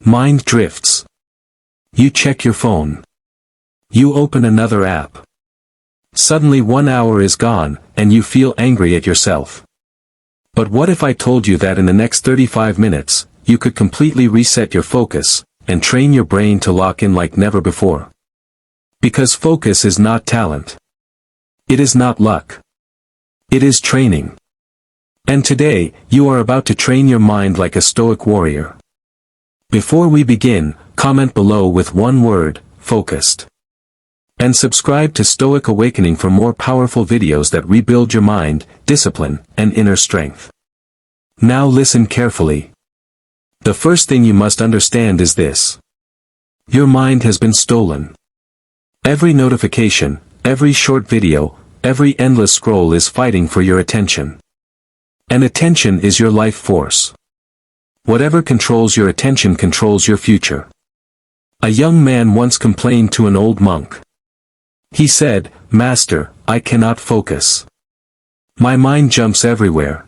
Mind drifts. You check your phone. You open another app. Suddenly 1 hour is gone, and you feel angry at yourself. But what if I told you that in the next 35 minutes, you could completely reset your focus, and train your brain to lock in like never before? Because focus is not talent. It is not luck. It is training. And today, you are about to train your mind like a Stoic warrior. Before we begin, comment below with one word, focused. And subscribe to Stoic Awakening for more powerful videos that rebuild your mind, discipline, and inner strength. Now listen carefully. The first thing you must understand is this. Your mind has been stolen. Every notification, every short video, every endless scroll is fighting for your attention. And attention is your life force. Whatever controls your attention controls your future. A young man once complained to an old monk. He said, "Master, I cannot focus. My mind jumps everywhere."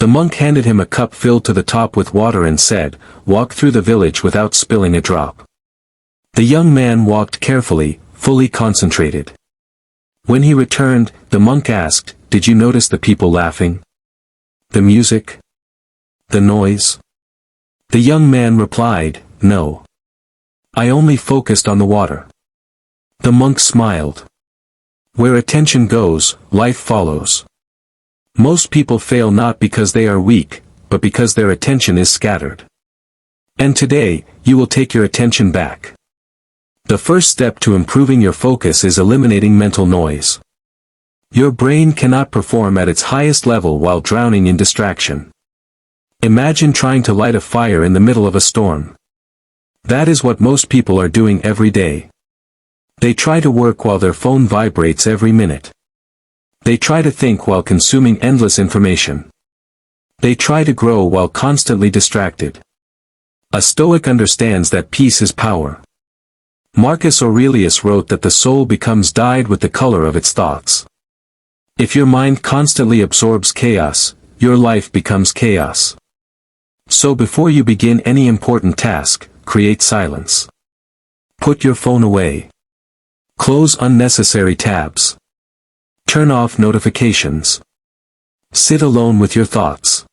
The monk handed him a cup filled to the top with water and said, "Walk through the village without spilling a drop." The young man walked carefully, fully concentrated. When he returned, the monk asked, "Did you notice the people laughing? The music? The noise?" The young man replied, "No. I only focused on the water." The monk smiled. Where attention goes, life follows. Most people fail not because they are weak, but because their attention is scattered. And today, you will take your attention back. The first step to improving your focus is eliminating mental noise. Your brain cannot perform at its highest level while drowning in distraction. Imagine trying to light a fire in the middle of a storm. That is what most people are doing every day. They try to work while their phone vibrates every minute. They try to think while consuming endless information. They try to grow while constantly distracted. A Stoic understands that peace is power. Marcus Aurelius wrote that the soul becomes dyed with the color of its thoughts. If your mind constantly absorbs chaos, your life becomes chaos. So before you begin any important task, create silence. Put your phone away. Close unnecessary tabs. Turn off notifications. Sit alone with your thoughts.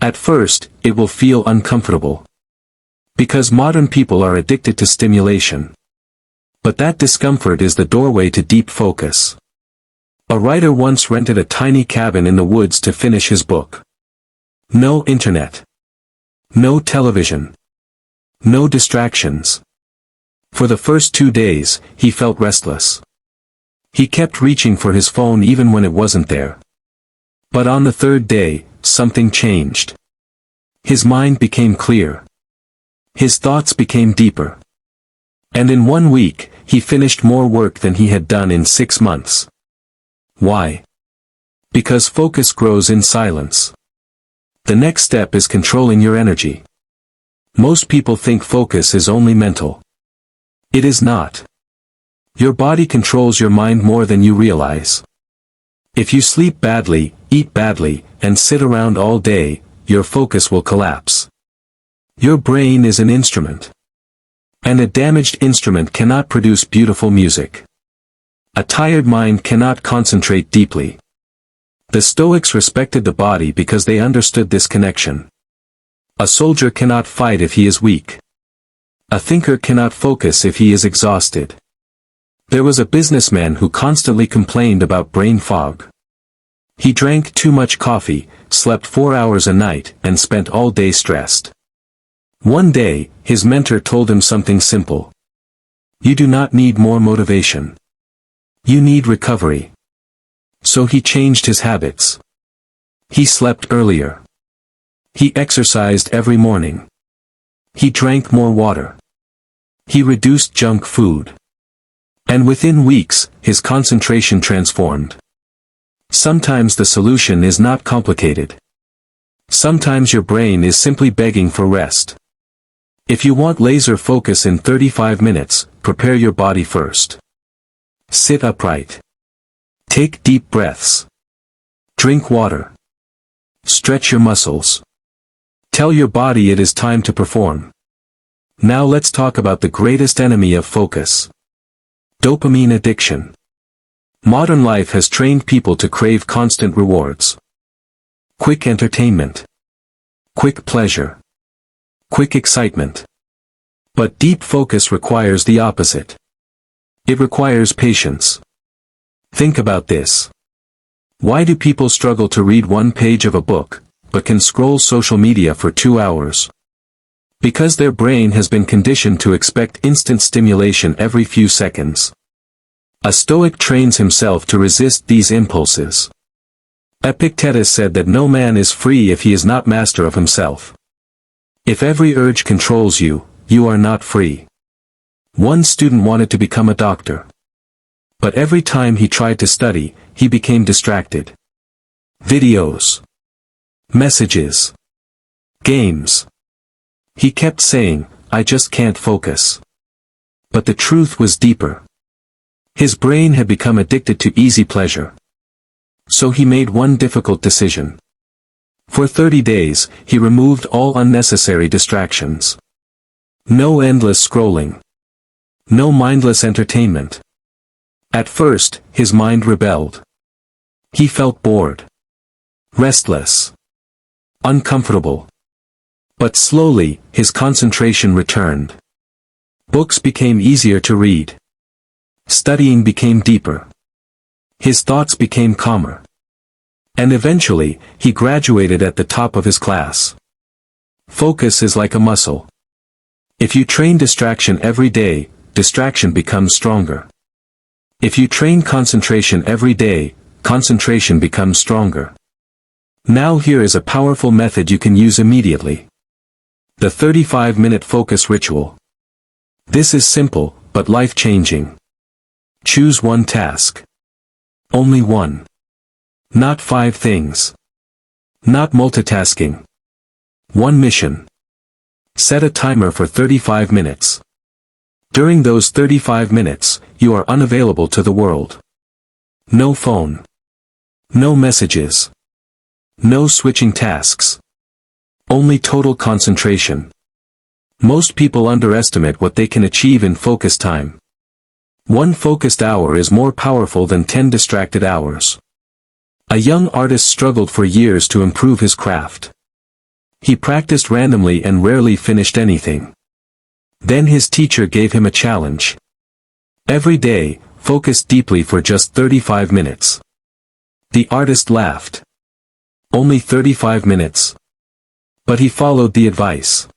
At first, it will feel uncomfortable. Because modern people are addicted to stimulation. But that discomfort is the doorway to deep focus. A writer once rented a tiny cabin in the woods to finish his book. No internet. No television. No distractions. For the first 2 days, he felt restless. He kept reaching for his phone even when it wasn't there. But on the third day, something changed. His mind became clear. His thoughts became deeper. And in 1 week, he finished more work than he had done in 6 months. Why? Because focus grows in silence. The next step is controlling your energy. Most people think focus is only mental. It is not. Your body controls your mind more than you realize. If you sleep badly, eat badly, and sit around all day, your focus will collapse. Your brain is an instrument. And a damaged instrument cannot produce beautiful music. A tired mind cannot concentrate deeply. The Stoics respected the body because they understood this connection. A soldier cannot fight if he is weak. A thinker cannot focus if he is exhausted. There was a businessman who constantly complained about brain fog. He drank too much coffee, slept 4 hours a night, and spent all day stressed. One day, his mentor told him something simple. You do not need more motivation. You need recovery. So he changed his habits. He slept earlier. He exercised every morning. He drank more water. He reduced junk food. And within weeks, his concentration transformed. Sometimes the solution is not complicated. Sometimes your brain is simply begging for rest. If you want laser focus in 35 minutes, prepare your body first. Sit upright. Take deep breaths. Drink water. Stretch your muscles. Tell your body it is time to perform. Now let's talk about the greatest enemy of focus. Dopamine addiction. Modern life has trained people to crave constant rewards. Quick entertainment. Quick pleasure. Quick excitement. But deep focus requires the opposite. It requires patience. Think about this. Why do people struggle to read one page of a book, but can scroll social media for 2 hours? Because their brain has been conditioned to expect instant stimulation every few seconds. A Stoic trains himself to resist these impulses. Epictetus said that no man is free if he is not master of himself. If every urge controls you, you are not free. One student wanted to become a doctor. But every time he tried to study, he became distracted. Videos. Messages. Games. He kept saying, "I just can't focus." But the truth was deeper. His brain had become addicted to easy pleasure. So he made one difficult decision. For 30 days, he removed all unnecessary distractions. No endless scrolling. No mindless entertainment. At first, his mind rebelled. He felt bored. Restless. Uncomfortable. But slowly, his concentration returned. Books became easier to read. Studying became deeper. His thoughts became calmer. And eventually, he graduated at the top of his class. Focus is like a muscle. If you train distraction every day, distraction becomes stronger. If you train concentration every day, concentration becomes stronger. Now here is a powerful method you can use immediately. The 35-minute focus ritual. This is simple, but life-changing. Choose one task. Only one. Not 5 things. Not multitasking. One mission. Set a timer for 35 minutes. During those 35 minutes, you are unavailable to the world. No phone. No messages. No switching tasks. Only total concentration. Most people underestimate what they can achieve in focus time. 1 focused hour is more powerful than 10 distracted hours. A young artist struggled for years to improve his craft. He practiced randomly and rarely finished anything. Then his teacher gave him a challenge. Every day, focus deeply for just 35 minutes. The artist laughed. Only 35 minutes. But he followed the advice.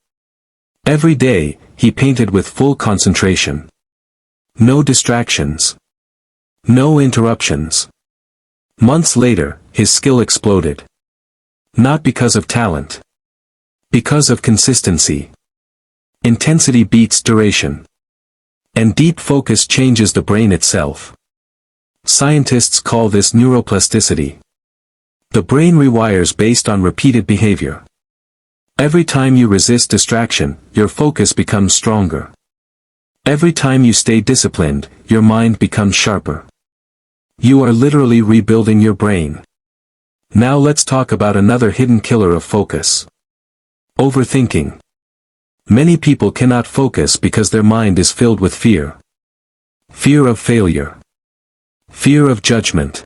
Every day, he painted with full concentration. No distractions. No interruptions. Months later, his skill exploded. Not because of talent. Because of consistency. Intensity beats duration. And deep focus changes the brain itself. Scientists call this neuroplasticity. The brain rewires based on repeated behavior. Every time you resist distraction, your focus becomes stronger. Every time you stay disciplined, your mind becomes sharper. You are literally rebuilding your brain. Now let's talk about another hidden killer of focus. Overthinking. Many people cannot focus because their mind is filled with fear. Fear of failure. Fear of judgment.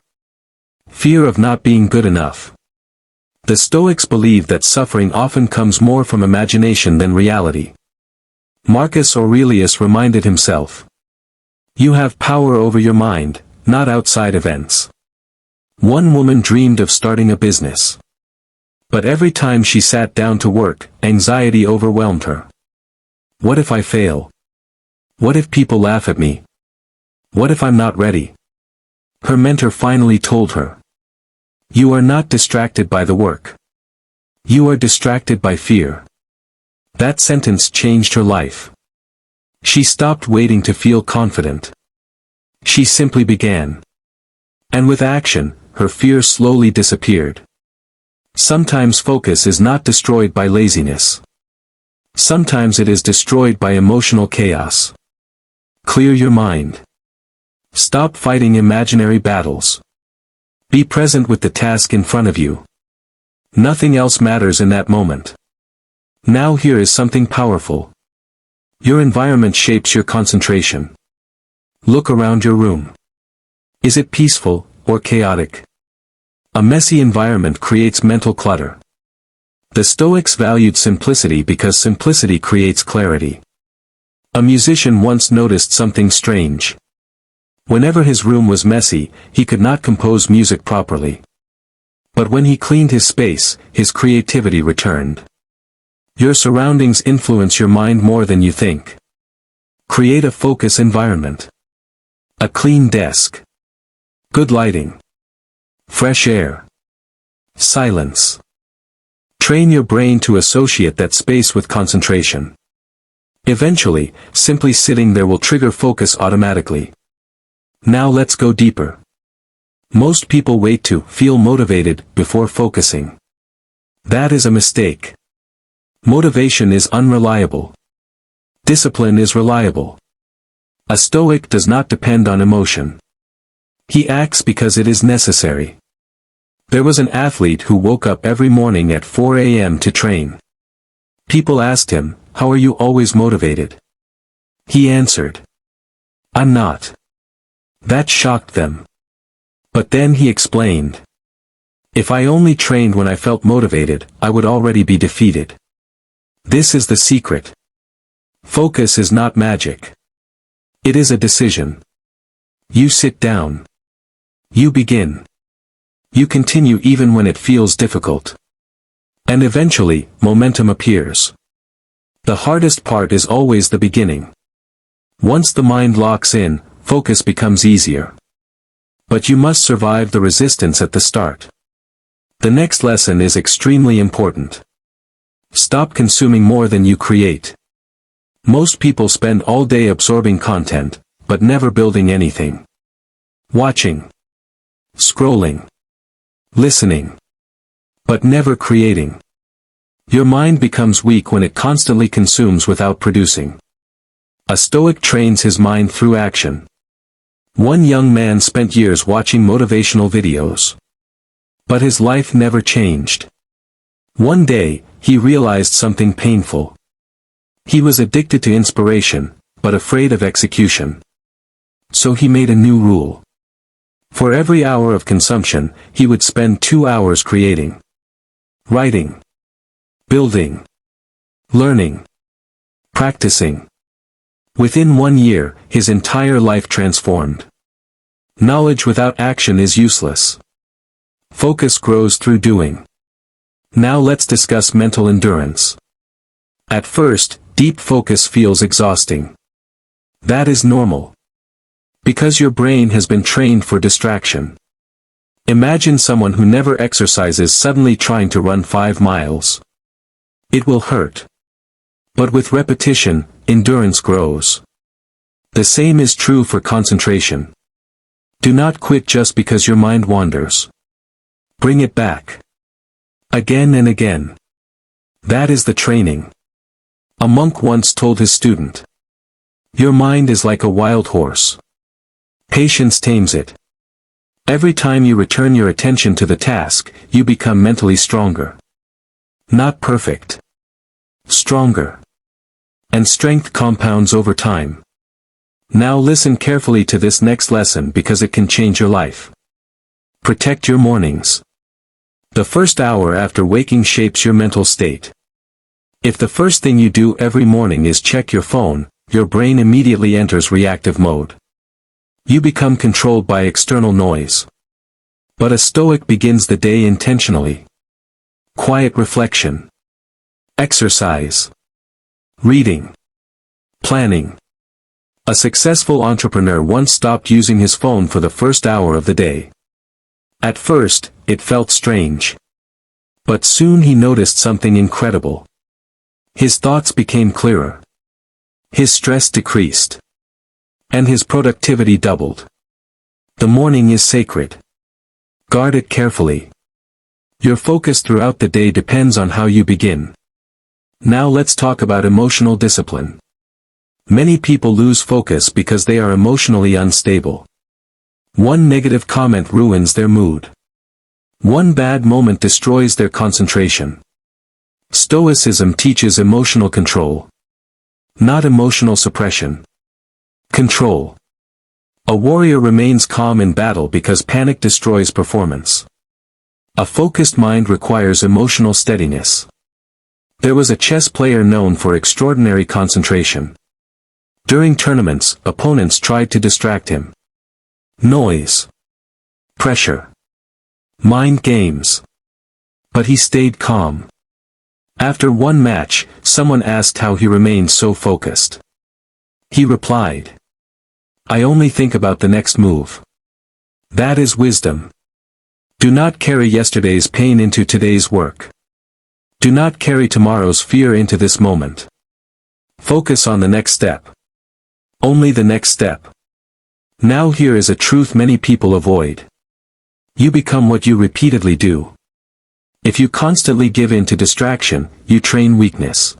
Fear of not being good enough. The Stoics believe that suffering often comes more from imagination than reality. Marcus Aurelius reminded himself. You have power over your mind, not outside events. One woman dreamed of starting a business. But every time she sat down to work, anxiety overwhelmed her. What if I fail? What if people laugh at me? What if I'm not ready? Her mentor finally told her. You are not distracted by the work. You are distracted by fear. That sentence changed her life. She stopped waiting to feel confident. She simply began. And with action, her fear slowly disappeared. Sometimes focus is not destroyed by laziness. Sometimes it is destroyed by emotional chaos. Clear your mind. Stop fighting imaginary battles. Be present with the task in front of you. Nothing else matters in that moment. Now here is something powerful. Your environment shapes your concentration. Look around your room. Is it peaceful or chaotic? A messy environment creates mental clutter. The Stoics valued simplicity because simplicity creates clarity. A musician once noticed something strange. Whenever his room was messy, he could not compose music properly. But when he cleaned his space, his creativity returned. Your surroundings influence your mind more than you think. Create a focus environment. A clean desk. Good lighting. Fresh air. Silence. Train your brain to associate that space with concentration. Eventually, simply sitting there will trigger focus automatically. Now let's go deeper. Most people wait to feel motivated before focusing. That is a mistake. Motivation is unreliable. Discipline is reliable. A Stoic does not depend on emotion. He acts because it is necessary. There was an athlete who woke up every morning at 4 a.m. to train. People asked him, "How are you always motivated?" He answered, "I'm not." That shocked them. But then he explained, "If I only trained when I felt motivated, I would already be defeated." This is the secret. Focus is not magic. It is a decision. You sit down. You begin. You continue even when it feels difficult. And eventually, momentum appears. The hardest part is always the beginning. Once the mind locks in, focus becomes easier. But you must survive the resistance at the start. The next lesson is extremely important. Stop consuming more than you create. Most people spend all day absorbing content, but never building anything. Watching. Scrolling. Listening. But never creating. Your mind becomes weak when it constantly consumes without producing. A Stoic trains his mind through action. One young man spent years watching motivational videos. But his life never changed. One day, he realized something painful. He was addicted to inspiration, but afraid of execution. So he made a new rule. For every hour of consumption, he would spend 2 hours creating. Writing. Building. Learning. Practicing. Within 1 year, his entire life transformed. Knowledge without action is useless. Focus grows through doing. Now let's discuss mental endurance. At first, deep focus feels exhausting. That is normal. Because your brain has been trained for distraction. Imagine someone who never exercises suddenly trying to run 5 miles. It will hurt. But with repetition, endurance grows. The same is true for concentration. Do not quit just because your mind wanders. Bring it back. Again and again. That is the training. A monk once told his student, "Your mind is like a wild horse. Patience tames it. Every time you return your attention to the task, you become mentally stronger. Not perfect. Stronger. And strength compounds over time." Now listen carefully to this next lesson because it can change your life. Protect your mornings. The first hour after waking shapes your mental state. If the first thing you do every morning is check your phone, your brain immediately enters reactive mode. You become controlled by external noise. But a Stoic begins the day intentionally. Quiet reflection. Exercise. Reading. Planning. A successful entrepreneur once stopped using his phone for the first hour of the day. At first, it felt strange. But soon he noticed something incredible. His thoughts became clearer. His stress decreased. And his productivity doubled. The morning is sacred. Guard it carefully. Your focus throughout the day depends on how you begin. Now let's talk about emotional discipline. Many people lose focus because they are emotionally unstable. One negative comment ruins their mood. One bad moment destroys their concentration. Stoicism teaches emotional control. Not emotional suppression. Control. A warrior remains calm in battle because panic destroys performance. A focused mind requires emotional steadiness. There was a chess player known for extraordinary concentration. During tournaments, opponents tried to distract him. Noise. Pressure. Mind games. But he stayed calm. After one match, someone asked how he remained so focused. He replied, "I only think about the next move." That is wisdom. Do not carry yesterday's pain into today's work. Do not carry tomorrow's fear into this moment. Focus on the next step. Only the next step. Now here is a truth many people avoid. You become what you repeatedly do. If you constantly give in to distraction, you train weakness.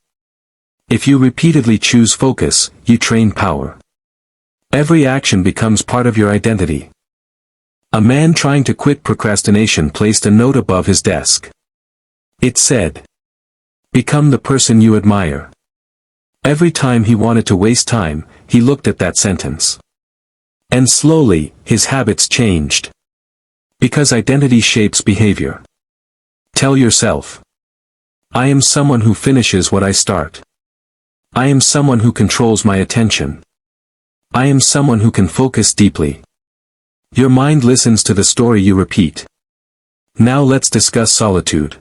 If you repeatedly choose focus, you train power. Every action becomes part of your identity. A man trying to quit procrastination placed a note above his desk. It said, "Become the person you admire." Every time he wanted to waste time, he looked at that sentence. And slowly, his habits changed. Because identity shapes behavior. Tell yourself, "I am someone who finishes what I start. I am someone who controls my attention. I am someone who can focus deeply." Your mind listens to the story you repeat. Now let's discuss solitude.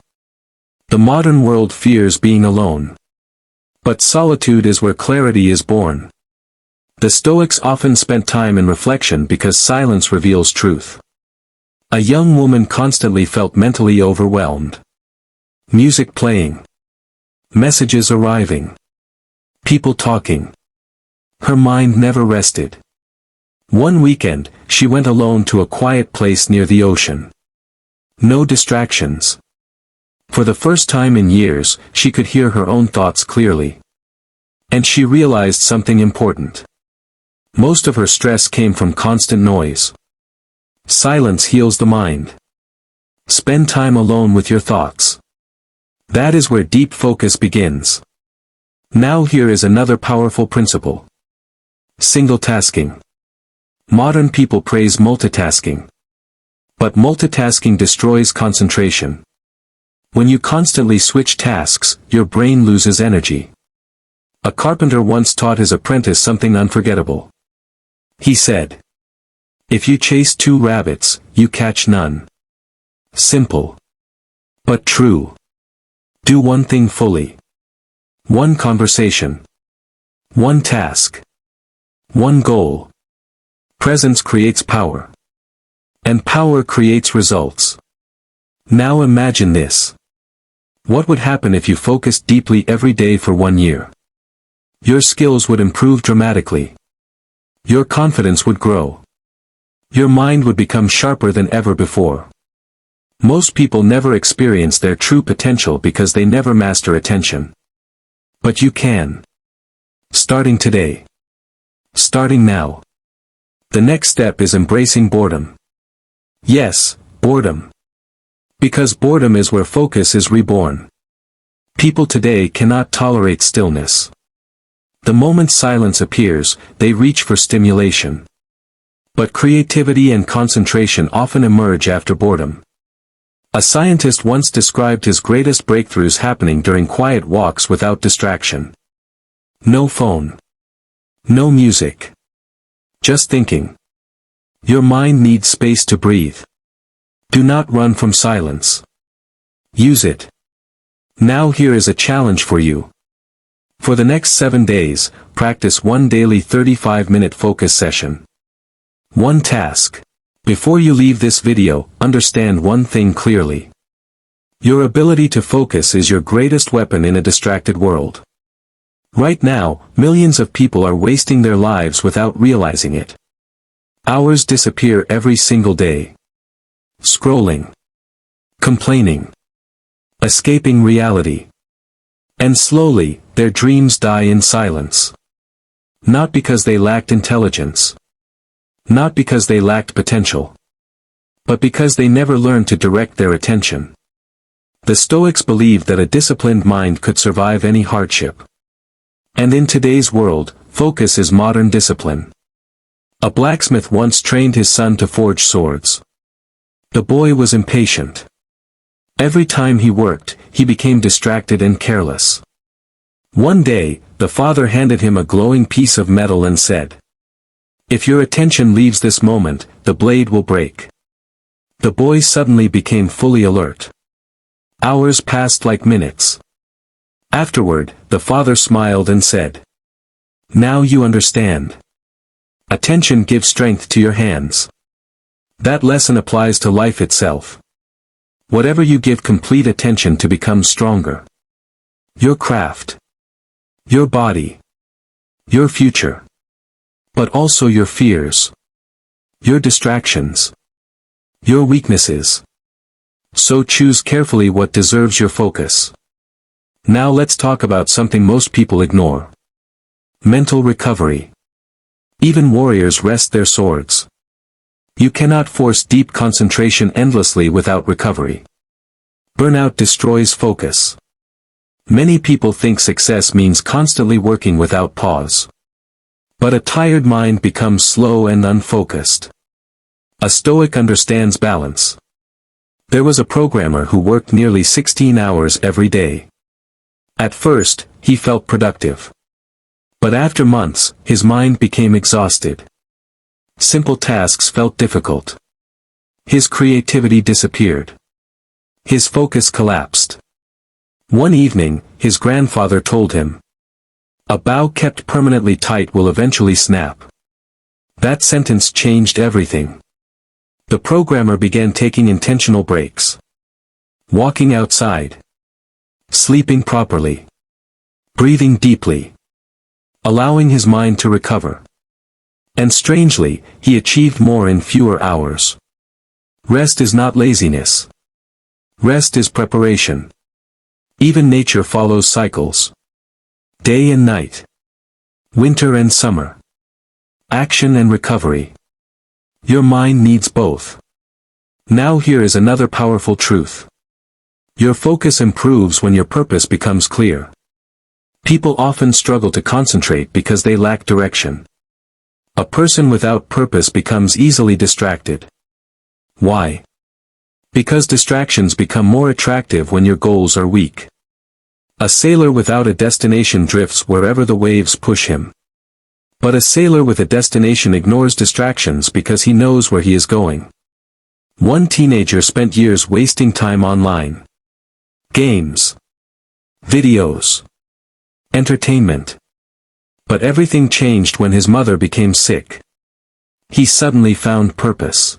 The modern world fears being alone. But solitude is where clarity is born. The Stoics often spent time in reflection because silence reveals truth. A young woman constantly felt mentally overwhelmed. Music playing. Messages arriving. People talking. Her mind never rested. One weekend, she went alone to a quiet place near the ocean. No distractions. For the first time in years, she could hear her own thoughts clearly. And she realized something important. Most of her stress came from constant noise. Silence heals the mind. Spend time alone with your thoughts. That is where deep focus begins. Now here is another powerful principle. Single tasking. Modern people praise multitasking. But multitasking destroys concentration. When you constantly switch tasks, your brain loses energy. A carpenter once taught his apprentice something unforgettable. He said, "If you chase 2 rabbits, you catch none." Simple. But true. Do one thing fully. One conversation. One task. One goal. Presence creates power. And power creates results. Now imagine this. What would happen if you focused deeply every day for 1 year? Your skills would improve dramatically. Your confidence would grow. Your mind would become sharper than ever before. Most people never experience their true potential because they never master attention. But you can. Starting today. Starting now. The next step is embracing boredom. Yes, boredom. Because boredom is where focus is reborn. People today cannot tolerate stillness. The moment silence appears, they reach for stimulation. But creativity and concentration often emerge after boredom. A scientist once described his greatest breakthroughs happening during quiet walks without distraction. No phone. No music. Just thinking. Your mind needs space to breathe. Do not run from silence. Use it. Now here is a challenge for you. For the next 7 days, practice one daily 35-minute focus session. One task. Before you leave this video, understand one thing clearly. Your ability to focus is your greatest weapon in a distracted world. Right now, millions of people are wasting their lives without realizing it. Hours disappear every single day. Scrolling. Complaining. Escaping reality. And slowly, their dreams die in silence. Not because they lacked intelligence. Not because they lacked potential. But because they never learned to direct their attention. The Stoics believed that a disciplined mind could survive any hardship. And in today's world, focus is modern discipline. A blacksmith once trained his son to forge swords. The boy was impatient. Every time he worked, he became distracted and careless. One day, the father handed him a glowing piece of metal and said, "If your attention leaves this moment, the blade will break." The boy suddenly became fully alert. Hours passed like minutes. Afterward, the father smiled and said, "Now you understand. Attention gives strength to your hands." That lesson applies to life itself. Whatever you give complete attention to becomes stronger. Your craft, your body, your future, but also your fears, your distractions, your weaknesses. So choose carefully what deserves your focus. Now let's talk about something most people ignore. Mental recovery. Even warriors rest their swords. You cannot force deep concentration endlessly without recovery. Burnout destroys focus. Many people think success means constantly working without pause. But a tired mind becomes slow and unfocused. A Stoic understands balance. There was a programmer who worked nearly 16 hours every day. At first, he felt productive. But after months, his mind became exhausted. Simple tasks felt difficult. His creativity disappeared. His focus collapsed. One evening, his grandfather told him, "A bow kept permanently tight will eventually snap." That sentence changed everything. The programmer began taking intentional breaks. Walking outside. Sleeping properly. Breathing deeply. Allowing his mind to recover. And strangely, he achieved more in fewer hours. Rest is not laziness. Rest is preparation. Even nature follows cycles. Day and night. Winter and summer. Action and recovery. Your mind needs both. Now here is another powerful truth. Your focus improves when your purpose becomes clear. People often struggle to concentrate because they lack direction. A person without purpose becomes easily distracted. Why? Because distractions become more attractive when your goals are weak. A sailor without a destination drifts wherever the waves push him. But a sailor with a destination ignores distractions because he knows where he is going. One teenager spent years wasting time online. Games. Videos. Entertainment. But everything changed when his mother became sick. He suddenly found purpose.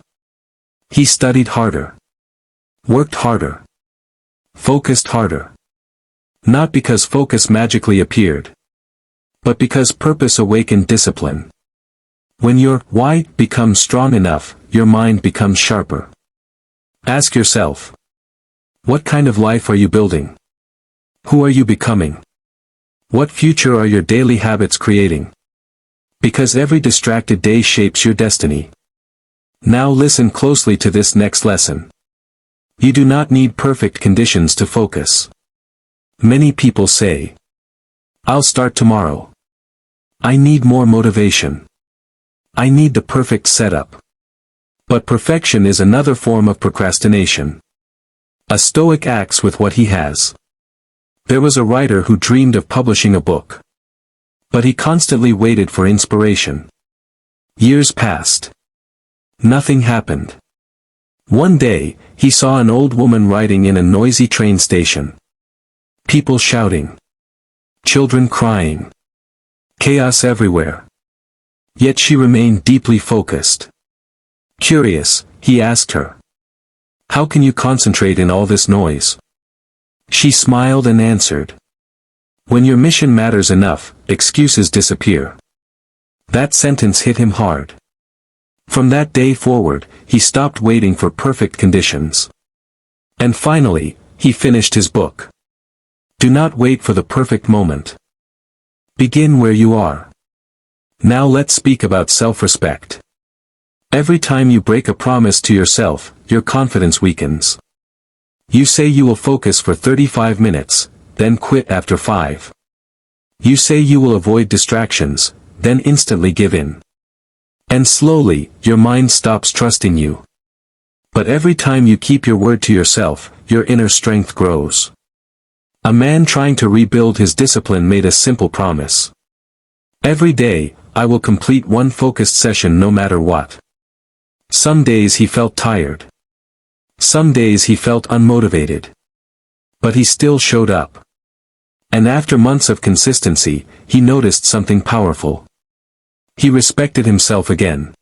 He studied harder. Worked harder. Focused harder. Not because focus magically appeared. But because purpose awakened discipline. When your why becomes strong enough, your mind becomes sharper. Ask yourself. What kind of life are you building? Who are you becoming? What future are your daily habits creating? Because every distracted day shapes your destiny. Now listen closely to this next lesson. You do not need perfect conditions to focus. Many people say, "I'll start tomorrow. I need more motivation. I need the perfect setup." But perfection is another form of procrastination. A Stoic acts with what he has. There was a writer who dreamed of publishing a book. But he constantly waited for inspiration. Years passed. Nothing happened. One day, he saw an old woman writing in a noisy train station. People shouting. Children crying. Chaos everywhere. Yet she remained deeply focused. Curious, he asked her, "How can you concentrate in all this noise?" She smiled and answered, "When your mission matters enough, excuses disappear." That sentence hit him hard. From that day forward, he stopped waiting for perfect conditions. And finally, he finished his book. Do not wait for the perfect moment. Begin where you are. Now let's speak about self-respect. Every time you break a promise to yourself, your confidence weakens. You say you will focus for 35 minutes, then quit after 5. You say you will avoid distractions, then instantly give in. And slowly, your mind stops trusting you. But every time you keep your word to yourself, your inner strength grows. A man trying to rebuild his discipline made a simple promise. Every day, I will complete one focused session no matter what. Some days he felt tired. Some days he felt unmotivated. But he still showed up. And after months of consistency, he noticed something powerful. He respected himself again.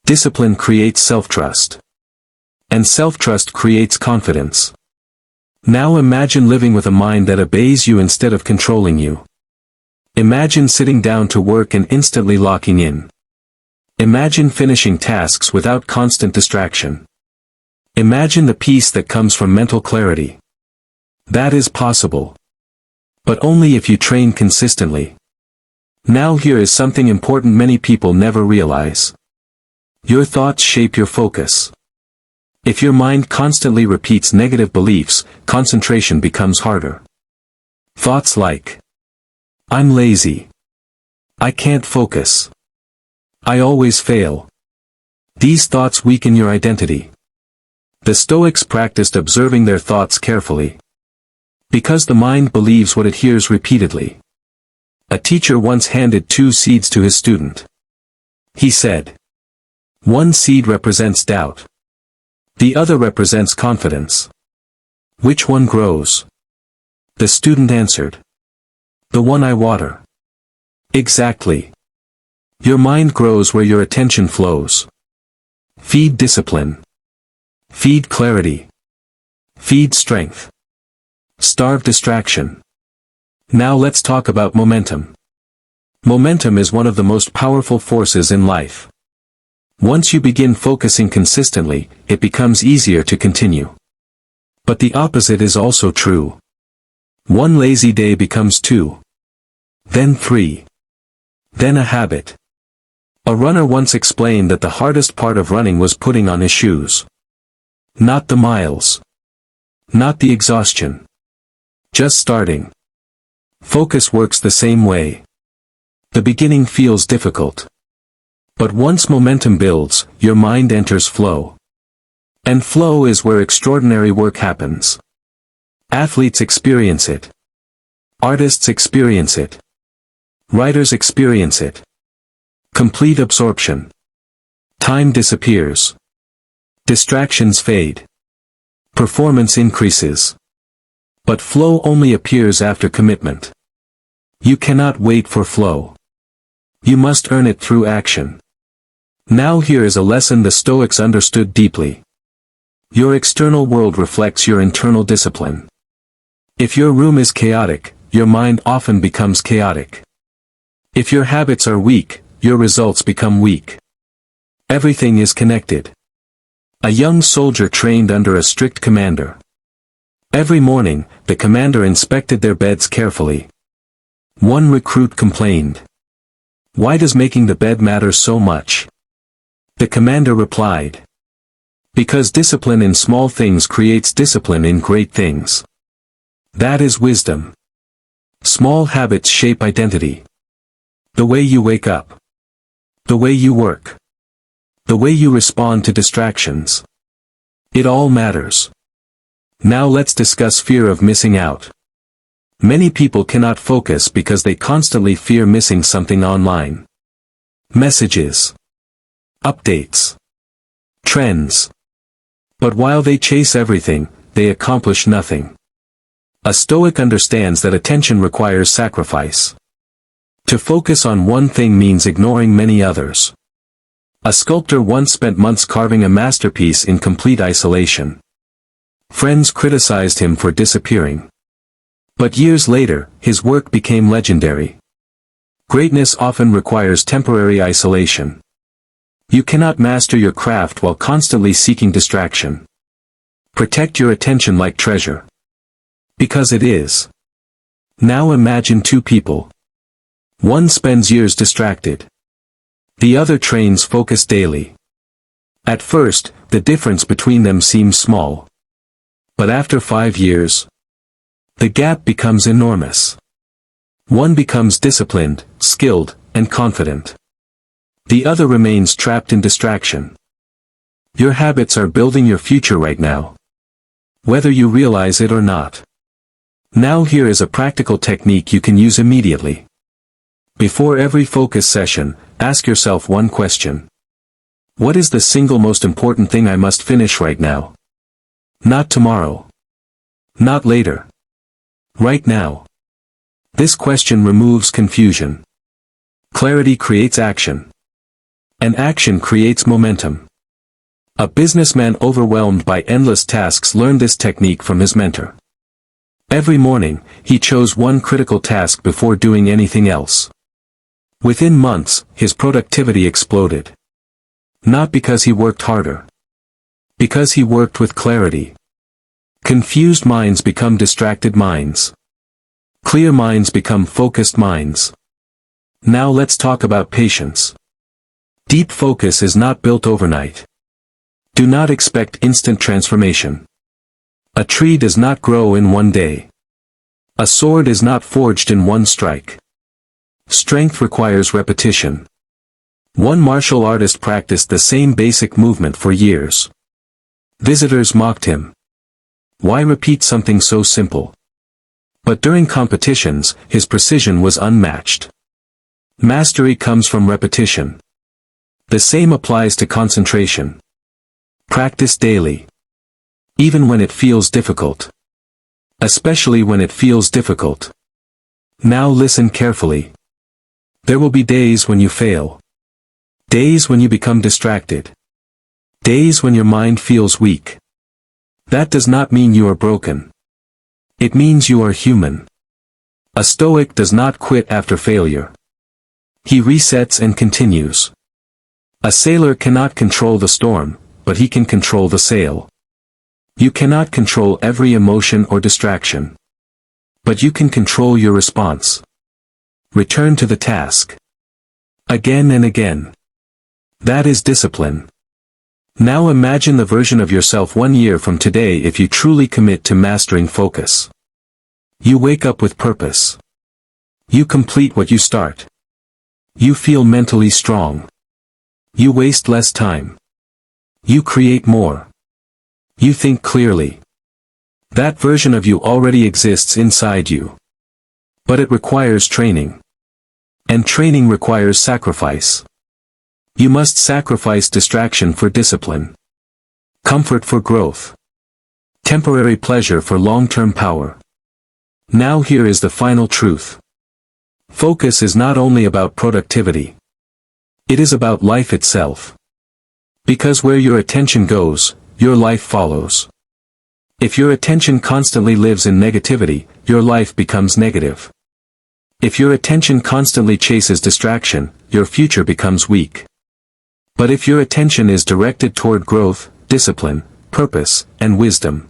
Discipline creates self-trust. And self-trust creates confidence. Now imagine living with a mind that obeys you instead of controlling you. Imagine sitting down to work and instantly locking in. Imagine finishing tasks without constant distraction. Imagine the peace that comes from mental clarity. That is possible. But only if you train consistently. Now here is something important many people never realize. Your thoughts shape your focus. If your mind constantly repeats negative beliefs, concentration becomes harder. Thoughts like, I'm lazy. I can't focus. I always fail. These thoughts weaken your identity. The Stoics practiced observing their thoughts carefully. Because the mind believes what it hears repeatedly. A teacher once handed 2 seeds to his student. He said, one seed represents doubt. The other represents confidence. Which one grows? The student answered. The one I water. Exactly. Your mind grows where your attention flows. Feed discipline. Feed clarity. Feed strength. Starve distraction. Now let's talk about momentum. Momentum is one of the most powerful forces in life. Once you begin focusing consistently, it becomes easier to continue. But the opposite is also true. One lazy day becomes 2. Then 3. Then a habit. A runner once explained that the hardest part of running was putting on his shoes. Not the miles. Not the exhaustion. Just starting. Focus works the same way. The beginning feels difficult. But once momentum builds, your mind enters flow. And flow is where extraordinary work happens. Athletes experience it. Artists experience it. Writers experience it. Complete absorption. Time disappears. Distractions fade. Performance increases. But flow only appears after commitment. You cannot wait for flow. You must earn it through action. Now here is a lesson the Stoics understood deeply. Your external world reflects your internal discipline. If your room is chaotic, your mind often becomes chaotic. If your habits are weak, your results become weak. Everything is connected. A young soldier trained under a strict commander. Every morning, the commander inspected their beds carefully. One recruit complained. Why does making the bed matter so much? The commander replied. Because discipline in small things creates discipline in great things. That is wisdom. Small habits shape identity. The way you wake up. The way you work. The way you respond to distractions. It all matters. Now let's discuss fear of missing out. Many people cannot focus because they constantly fear missing something online. Messages. Updates. Trends. But while they chase everything, they accomplish nothing. A Stoic understands that attention requires sacrifice. To focus on one thing means ignoring many others. A sculptor once spent months carving a masterpiece in complete isolation. Friends criticized him for disappearing. But years later, his work became legendary. Greatness often requires temporary isolation. You cannot master your craft while constantly seeking distraction. Protect your attention like treasure. Because it is. Now imagine 2 people. One spends years distracted. The other trains focus daily. At first, the difference between them seems small. But after 5 years, the gap becomes enormous. One becomes disciplined, skilled, and confident. The other remains trapped in distraction. Your habits are building your future right now, whether you realize it or not. Now here is a practical technique you can use immediately. Before every focus session, ask yourself one question. What is the single most important thing I must finish right now? Not tomorrow. Not later. Right now. This question removes confusion. Clarity creates action. And action creates momentum. A businessman overwhelmed by endless tasks learned this technique from his mentor. Every morning, he chose one critical task before doing anything else. Within months, his productivity exploded. Not because he worked harder. Because he worked with clarity. Confused minds become distracted minds. Clear minds become focused minds. Now let's talk about patience. Deep focus is not built overnight. Do not expect instant transformation. A tree does not grow in one day. A sword is not forged in one strike. Strength requires repetition. One martial artist practiced the same basic movement for years. Visitors mocked him. Why repeat something so simple? But during competitions, his precision was unmatched. Mastery comes from repetition. The same applies to concentration. Practice daily. Even when it feels difficult. Especially when it feels difficult. Now listen carefully. There will be days when you fail. Days when you become distracted. Days when your mind feels weak. That does not mean you are broken. It means you are human. A Stoic does not quit after failure. He resets and continues. A sailor cannot control the storm, but he can control the sail. You cannot control every emotion or distraction. But you can control your response. Return to the task. Again and again. That is discipline. Now imagine the version of yourself 1 year from today if you truly commit to mastering focus. You wake up with purpose. You complete what you start. You feel mentally strong. You waste less time. You create more. You think clearly. That version of you already exists inside you. But it requires training. And training requires sacrifice. You must sacrifice distraction for discipline. Comfort for growth. Temporary pleasure for long-term power. Now here is the final truth. Focus is not only about productivity. It is about life itself. Because where your attention goes, your life follows. If your attention constantly lives in negativity, your life becomes negative. If your attention constantly chases distraction, your future becomes weak. But if your attention is directed toward growth, discipline, purpose, and wisdom,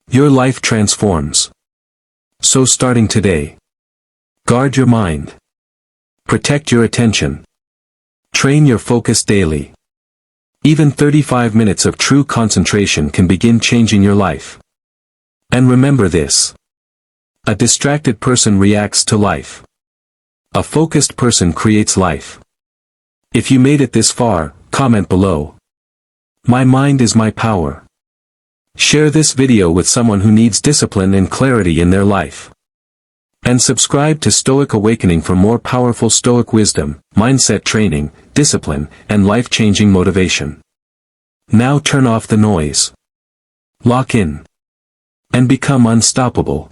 your life transforms. So starting today, guard your mind. Protect your attention. Train your focus daily. Even 35 minutes of true concentration can begin changing your life. And remember this. A distracted person reacts to life. A focused person creates life. If you made it this far, comment below. My mind is my power. Share this video with someone who needs discipline and clarity in their life. And subscribe to Stoic Awakening for more powerful Stoic wisdom, mindset training, discipline, and life-changing motivation. Now turn off the noise. Lock in. And become unstoppable.